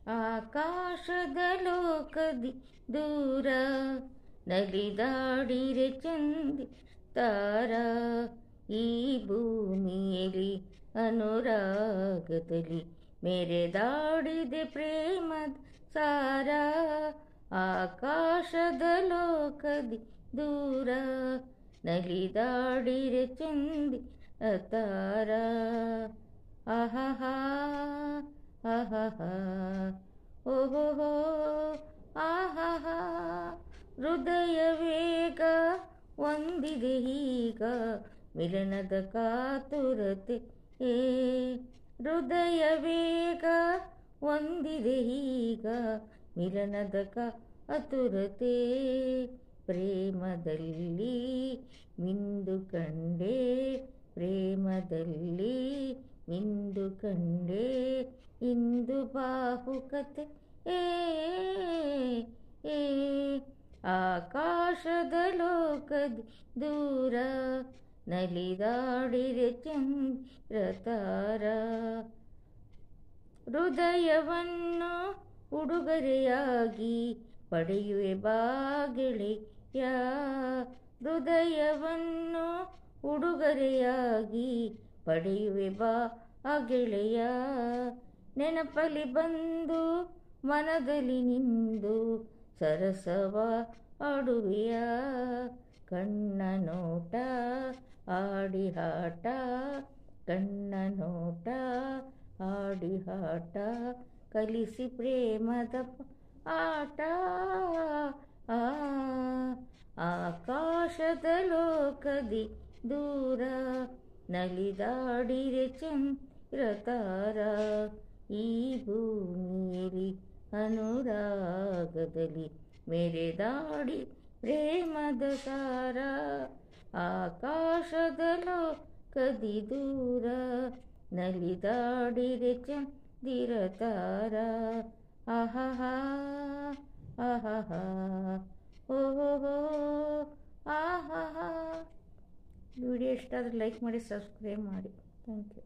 ಆಕಾಶದ ಲೋಕದಿ ದೂರ ನಲಿದಾಡಿರೆ ಚಂದಿ ತಾರ, ಈ ಭೂಮಿಯಲ್ಲಿ ಅನುರಾಗದಲ್ಲಿ ಮೆರೆದಾಡಿದೆ ಪ್ರೇಮದ ಸಾರ. ಆಕಾಶದ ಲೋಕದಿ ದೂರ ನಲಿದಾಡಿರೆ ಚಂದಿ ತಾರ. ಆಹಾ ಆಹಾ ಓಹೋ ಆಹಾ. ಹೃದಯ ವೇಗ ಒಂದಿದೆ ಈಗ ಮಿಲನದ ಕಾತುರತೆ. ಹೃದಯ ವೇಗ ಒಂದಿದೆ ಈಗ ಮಿಲನದ ಕಾತುರತೆ. ಪ್ರೇಮದಲ್ಲಿ ಮಿಂದು ಕಂಡೆ, ಪ್ರೇಮದಲ್ಲಿ ಮಿಂದು ಕಂಡೆ, ಇಂದು ಬಾಹುಕತೆ. ಆಕಾಶದ ಲೋಕದಿ ದೂರ ನಲಿದಾಡಿರೆ ಚಂದ್ರ ತಾರ. ಹೃದಯವನ್ನು ಉಡುಗೊರೆಯಾಗಿ ಪಡೆಯುವೆ ಬಾ ಗೆಳೆಯ, ಹೃದಯವನ್ನು ಉಡುಗೊರೆಯಾಗಿ ಪಡೆಯುವೆ ಬಾ ಗೆಳೆಯ. ನೆನಪಲಿ ಬಂದು ಮನದಲ್ಲಿ ನಿಂದು ಸರಸವ ಆಡುವೆಯ, ಕಣ್ಣ ನೋಟ ಆಡಿ ಹಾಟ, ಕಣ್ಣ ನೋಟ ಆಡಿ ಹಾಟ, ಕಲಿಸಿ ಪ್ರೇಮದ ಆಟ. ಆಕಾಶದ ಲೋಕದಿ ದೂರ ನಲಿದಾಡಿರೆ ಚಂದ್ರ ತಾರ, ಈ ಭೂಮಿಯಲ್ಲಿ ಅನುರಾಗದಲ್ಲಿ ಮೆರೆದಾಡಿ ಪ್ರೇಮದ ಸಾರ. ಆಕಾಶದ ಲೋಕದಿ ದೂರ ನಲಿದಾಡಿರೆ ಚಂದಿರ ತಾರ. ಆಹಾ ಆಹಾ ಓಹೋ ಆಹಾ. ವಿಡಿಯೋ ಇಷ್ಟ ಆದರೆ ಲೈಕ್ ಮಾಡಿ, ಸಬ್ಸ್ಕ್ರೈಬ್ ಮಾಡಿ. Thank you.